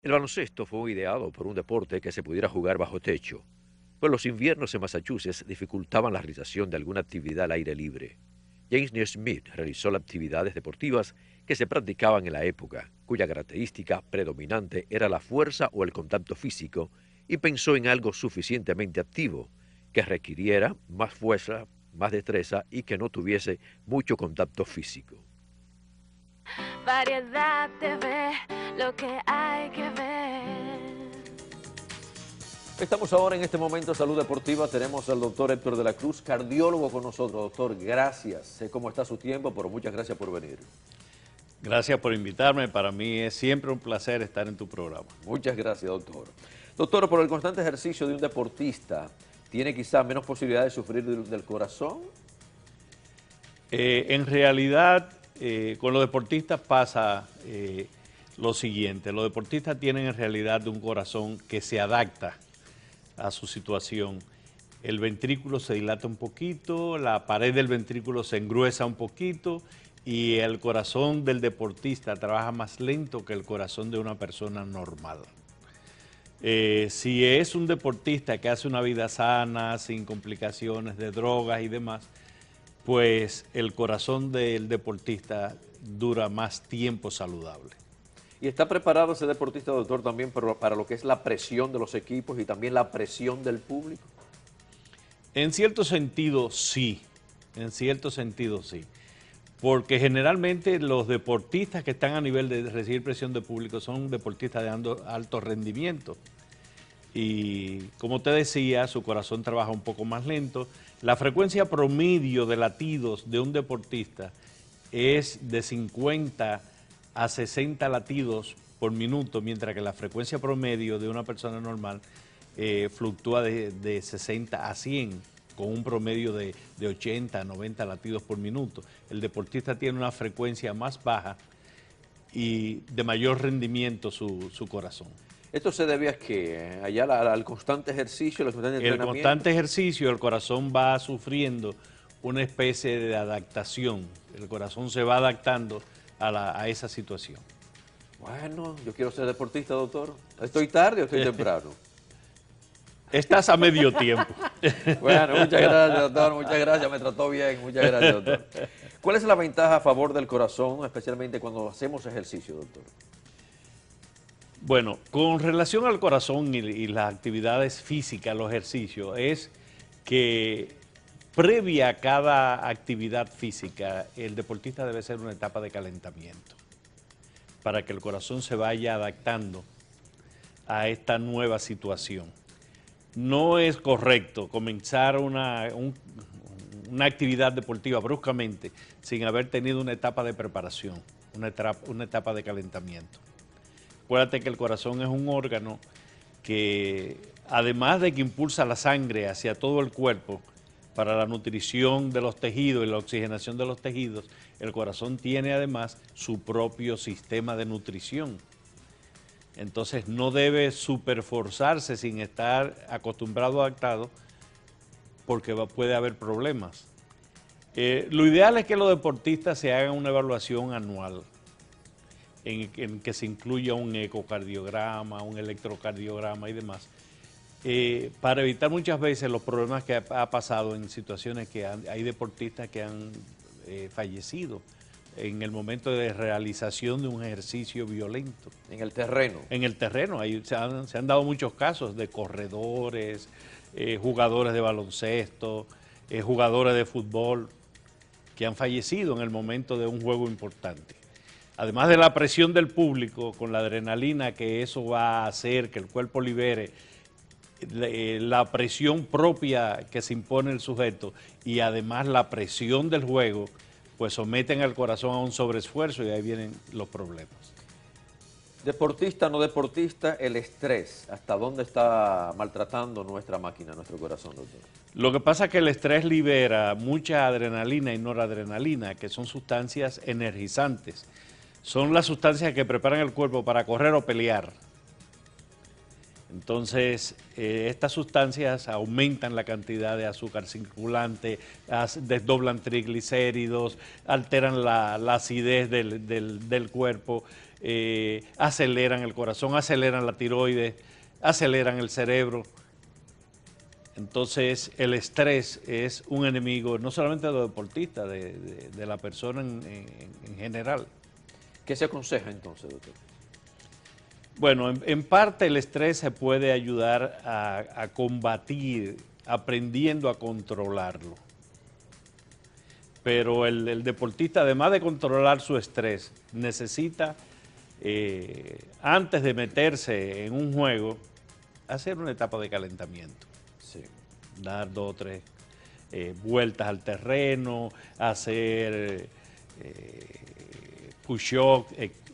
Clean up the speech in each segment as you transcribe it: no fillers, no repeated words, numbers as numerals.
El baloncesto fue ideado por un deporte que se pudiera jugar bajo techo, pues los inviernos en Massachusetts dificultaban la realización de alguna actividad al aire libre. James Naismith realizó las actividades deportivas que se practicaban en la época, cuya característica predominante era la fuerza o el contacto físico, y pensó en algo suficientemente activo, que requiriera más fuerza, más destreza y que no tuviese mucho contacto físico. Variedad TV, lo que hay que ver. Estamos ahora en este momento de Salud Deportiva. Tenemos al doctor Héctor de la Cruz, cardiólogo con nosotros. Doctor, gracias. Sé cómo está su tiempo, pero muchas gracias por venir. Gracias por invitarme. Para mí es siempre un placer estar en tu programa. Muchas gracias, doctor. Doctor, por el constante ejercicio de un deportista, ¿tiene quizá menos posibilidad de sufrir del corazón? En realidad, con los deportistas pasa lo siguiente. Los deportistas tienen en realidad un corazón que se adapta a su situación. El ventrículo se dilata un poquito, la pared del ventrículo se engruesa un poquito y el corazón del deportista trabaja más lento que el corazón de una persona normal. Si es un deportista que hace una vida sana, sin complicaciones de drogas y demás, pues el corazón del deportista dura más tiempo saludable. ¿Y está preparado ese deportista, doctor, también para lo que es la presión de los equipos y también la presión del público? En cierto sentido, sí. En cierto sentido, sí. Porque generalmente los deportistas que están a nivel de recibir presión de público son deportistas de alto rendimiento. Y como te decía, su corazón trabaja un poco más lento. La frecuencia promedio de latidos de un deportista es de 50 a 60 latidos por minuto, mientras que la frecuencia promedio de una persona normal fluctúa de 60 a 100, con un promedio de 80 a 90 latidos por minuto. El deportista tiene una frecuencia más baja y de mayor rendimiento su corazón. ¿Esto se debe a qué? Allá al constante ejercicio, al constante El entrenamiento. constante ejercicio, el corazón va sufriendo una especie de adaptación. El corazón se va adaptando a esa situación. Bueno, yo quiero ser deportista, doctor. ¿Estoy tarde o estoy temprano? Estás a medio tiempo. Bueno, muchas gracias, doctor. Muchas gracias. Me trató bien. Muchas gracias, doctor. ¿Cuál es la ventaja a favor del corazón, especialmente cuando hacemos ejercicio, doctor? Bueno, con relación al corazón y las actividades físicas, los ejercicios, es que previa a cada actividad física, el deportista debe hacer una etapa de calentamiento para que el corazón se vaya adaptando a esta nueva situación. No es correcto comenzar una actividad deportiva bruscamente sin haber tenido una etapa de preparación, una etapa de calentamiento. Acuérdate que el corazón es un órgano que, además de que impulsa la sangre hacia todo el cuerpo para la nutrición de los tejidos y la oxigenación de los tejidos, el corazón tiene además su propio sistema de nutrición. Entonces no debe superforzarse sin estar acostumbrado, adaptado, porque puede haber problemas. Lo ideal es que los deportistas se hagan una evaluación anual en que se incluya un ecocardiograma, un electrocardiograma y demás, para evitar muchas veces los problemas que ha pasado en situaciones que hay deportistas que han fallecido en el momento de realización de un ejercicio violento. En el terreno. En el terreno, se han dado muchos casos de corredores, jugadores de baloncesto, jugadores de fútbol, que han fallecido en el momento de un juego importante. Además de la presión del público, con la adrenalina que eso va a hacer que el cuerpo libere, la presión propia que se impone el sujeto y además la presión del juego, pues someten al corazón a un sobreesfuerzo y ahí vienen los problemas. Deportista, no deportista, el estrés, ¿hasta dónde está maltratando nuestra máquina, nuestro corazón, doctor? Lo que pasa es que el estrés libera mucha adrenalina y noradrenalina, que son sustancias energizantes. Son las sustancias que preparan el cuerpo para correr o pelear. Entonces, estas sustancias aumentan la cantidad de azúcar circulante, desdoblan triglicéridos, alteran la acidez del cuerpo, aceleran el corazón, aceleran la tiroides, aceleran el cerebro. Entonces, el estrés es un enemigo no solamente de los deportistas, de la persona en general. ¿Qué se aconseja entonces, doctor? Bueno, en parte el estrés se puede ayudar a combatir aprendiendo a controlarlo. Pero el deportista, además de controlar su estrés, necesita, antes de meterse en un juego, hacer una etapa de calentamiento. Sí. Dar 2 o 3 vueltas al terreno, hacer push-up,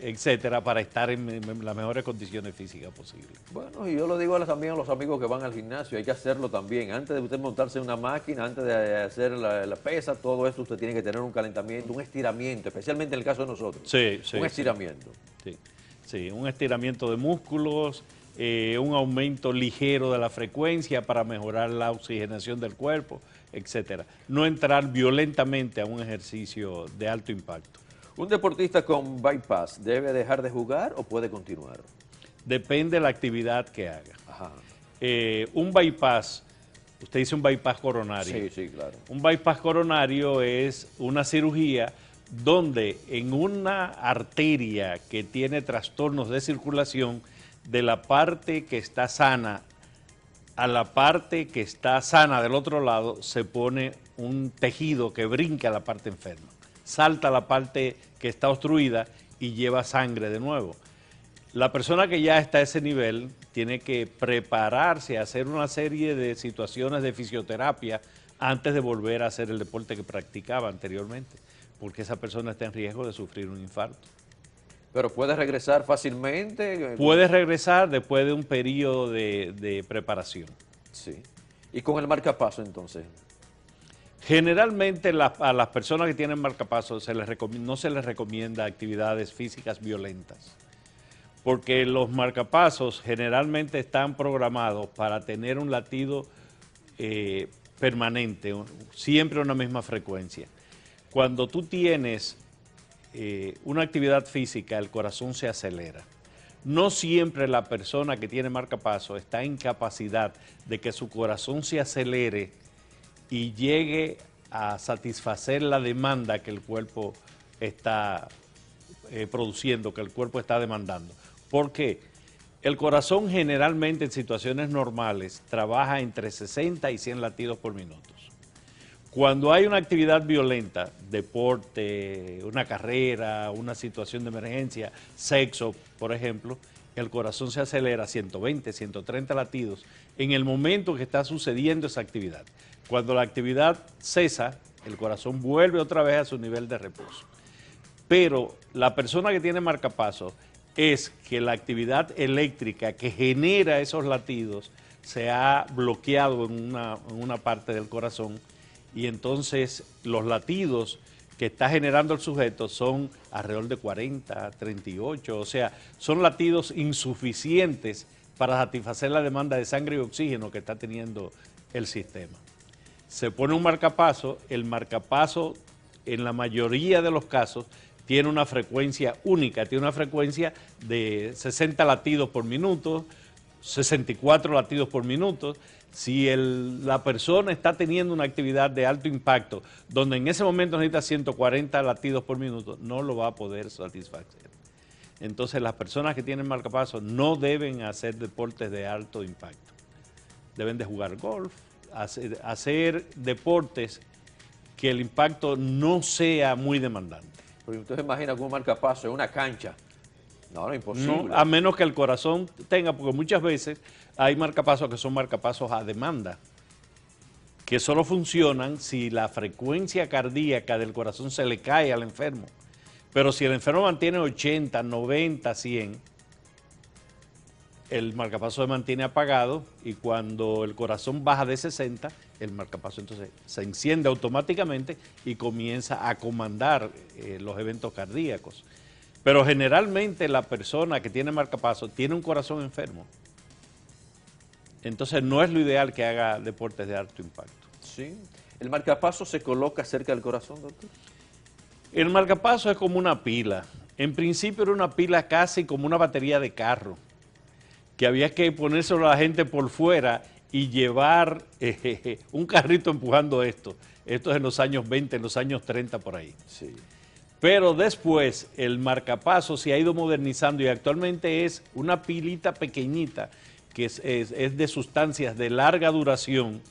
etcétera, para estar en las mejores condiciones físicas posibles. Bueno, y yo lo digo también a los amigos que van al gimnasio, hay que hacerlo también. Antes de usted montarse en una máquina, antes de hacer la pesa, todo esto usted tiene que tener un calentamiento, un estiramiento, especialmente en el caso de nosotros. Sí, sí. Un estiramiento. Sí, sí, un estiramiento de músculos, un aumento ligero de la frecuencia para mejorar la oxigenación del cuerpo, etcétera. No entrar violentamente a un ejercicio de alto impacto. ¿Un deportista con bypass debe dejar de jugar o puede continuar? Depende de la actividad que haga. Ajá. Un bypass, usted dice un bypass coronario. Sí, sí, claro. Un bypass coronario es una cirugía donde en una arteria que tiene trastornos de circulación, de la parte que está sana a la parte que está sana del otro lado, se pone un tejido que brinca a la parte enferma. Salta la parte que está obstruida y lleva sangre de nuevo. La persona que ya está a ese nivel tiene que prepararse a hacer una serie de situaciones de fisioterapia antes de volver a hacer el deporte que practicaba anteriormente, porque esa persona está en riesgo de sufrir un infarto. ¿Pero puede regresar fácilmente? Puede regresar después de un periodo de preparación. Sí. ¿Y con el marcapaso entonces? Generalmente a las personas que tienen marcapaso no se les recomienda actividades físicas violentas, porque los marcapasos generalmente están programados para tener un latido permanente, siempre a una misma frecuencia. Cuando tú tienes una actividad física, el corazón se acelera. No siempre la persona que tiene marcapaso está en capacidad de que su corazón se acelere y llegue a satisfacer la demanda que el cuerpo está produciendo, que el cuerpo está demandando. ¿Por qué? El corazón generalmente en situaciones normales trabaja entre 60 y 100 latidos por minuto. Cuando hay una actividad violenta, deporte, una carrera, una situación de emergencia, sexo, por ejemplo, el corazón se acelera a 120, 130 latidos en el momento que está sucediendo esa actividad. Cuando la actividad cesa, el corazón vuelve otra vez a su nivel de reposo. Pero la persona que tiene marcapaso es que la actividad eléctrica que genera esos latidos se ha bloqueado en una parte del corazón y entonces los latidos que está generando el sujeto son alrededor de 40, 38, o sea, son latidos insuficientes para satisfacer la demanda de sangre y oxígeno que está teniendo el sistema. Se pone un marcapaso, el marcapaso en la mayoría de los casos tiene una frecuencia única, tiene una frecuencia de 60 latidos por minuto, 64 latidos por minuto. Si la persona está teniendo una actividad de alto impacto, donde en ese momento necesita 140 latidos por minuto, no lo va a poder satisfacer. Entonces las personas que tienen marcapaso no deben hacer deportes de alto impacto. Deben de jugar golf, hacer deportes que el impacto no sea muy demandante. Porque usted se imagina con un marcapaso en una cancha. No, imposible. No, a menos que el corazón tenga, porque muchas veces hay marcapasos que son marcapasos a demanda, que solo funcionan si la frecuencia cardíaca del corazón se le cae al enfermo. Pero si el enfermo mantiene 80, 90, 100, el marcapaso se mantiene apagado y cuando el corazón baja de 60, el marcapaso entonces se enciende automáticamente y comienza a comandar los eventos cardíacos. Pero generalmente la persona que tiene marcapaso tiene un corazón enfermo. Entonces no es lo ideal que haga deportes de alto impacto. Sí. ¿El marcapaso se coloca cerca del corazón, doctor? El marcapaso es como una pila. En principio era una pila casi como una batería de carro, que había que ponérselo a la gente por fuera y llevar un carrito empujando esto. Esto es en los años 20, en los años 30 por ahí. Sí. Pero después el marcapaso se ha ido modernizando y actualmente es una pilita pequeñita que es de sustancias de larga duración,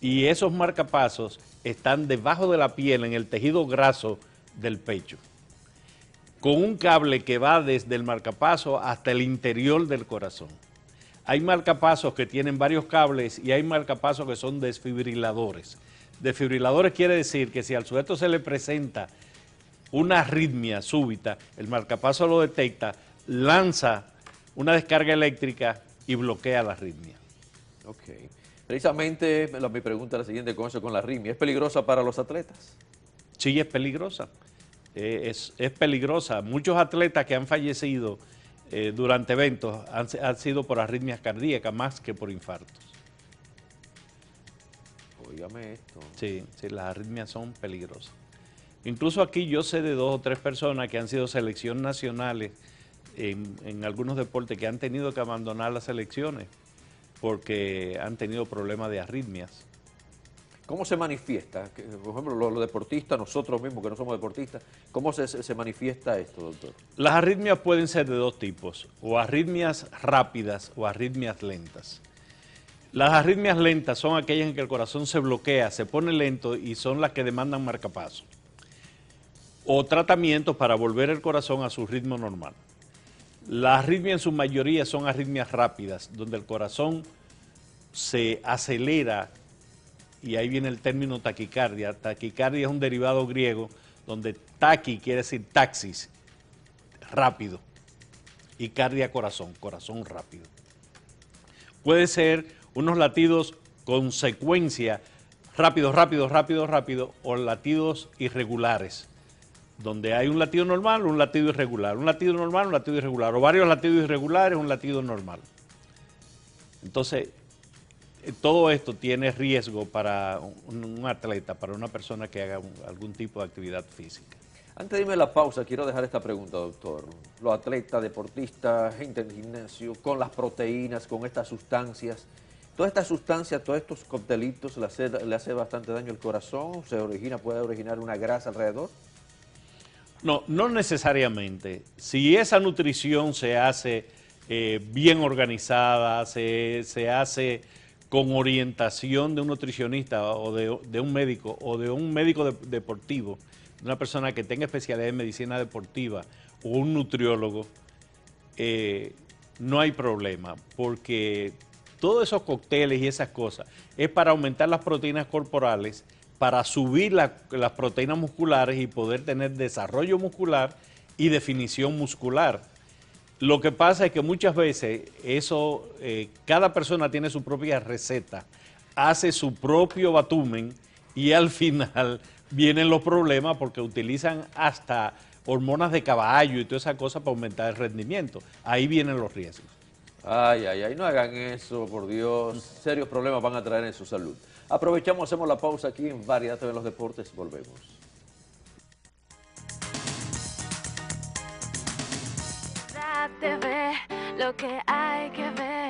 y esos marcapasos están debajo de la piel en el tejido graso del pecho, con un cable que va desde el marcapaso hasta el interior del corazón. Hay marcapasos que tienen varios cables y hay marcapasos que son desfibriladores. Desfibriladores quiere decir que si al sujeto se le presenta una arritmia súbita, el marcapaso lo detecta, lanza una descarga eléctrica y bloquea la arritmia. Ok. Precisamente mi pregunta es la siguiente con eso, con la arritmia. ¿Es peligrosa para los atletas? Sí, es peligrosa. Es peligrosa. Muchos atletas que han fallecido durante eventos han sido por arritmias cardíacas más que por infartos. Óigame esto. Sí, las arritmias son peligrosas. Incluso aquí yo sé de 2 o 3 personas que han sido selección nacionales en algunos deportes que han tenido que abandonar las selecciones porque han tenido problemas de arritmias. ¿Cómo se manifiesta? Por ejemplo, los deportistas, nosotros mismos que no somos deportistas, ¿cómo se manifiesta esto, doctor? Las arritmias pueden ser de 2 tipos, o arritmias rápidas o arritmias lentas. Las arritmias lentas son aquellas en que el corazón se bloquea, se pone lento y son las que demandan marcapaso o tratamientos para volver el corazón a su ritmo normal. Las arritmias en su mayoría son arritmias rápidas, donde el corazón se acelera, y ahí viene el término taquicardia. Taquicardia es un derivado griego, donde taqui quiere decir taxis, rápido, y cardia corazón, corazón rápido. Puede ser unos latidos con secuencia, rápido, rápido, rápido, rápido, o latidos irregulares, donde hay un latido normal, un latido irregular, un latido normal, un latido irregular, o varios latidos irregulares, un latido normal. Entonces, todo esto tiene riesgo para un atleta, para una persona que haga algún tipo de actividad física. Antes de irme a la pausa, quiero dejar esta pregunta, doctor. Los atletas, deportistas, gente en gimnasio, con las proteínas, con estas sustancias, todas estas sustancias, todos estos coctelitos, ¿le hace bastante daño al corazón? ¿Puede originar una grasa alrededor? No, no necesariamente. Si esa nutrición se hace bien organizada, se hace con orientación de un nutricionista o de un médico deportivo, de una persona que tenga especialidad en medicina deportiva o un nutriólogo, no hay problema, porque todos esos cócteles y esas cosas es para aumentar las proteínas corporales, para subir las proteínas musculares y poder tener desarrollo muscular y definición muscular. Lo que pasa es que muchas veces cada persona tiene su propia receta, hace su propio batumen y al final vienen los problemas porque utilizan hasta hormonas de caballo y toda esa cosa para aumentar el rendimiento. Ahí vienen los riesgos. Ay, ay, ay, no hagan eso, por Dios. Serios problemas van a traer en su salud. Aprovechamos, hacemos la pausa aquí en Variedad TV en los Deportes y volvemos. TV, lo que hay que ver.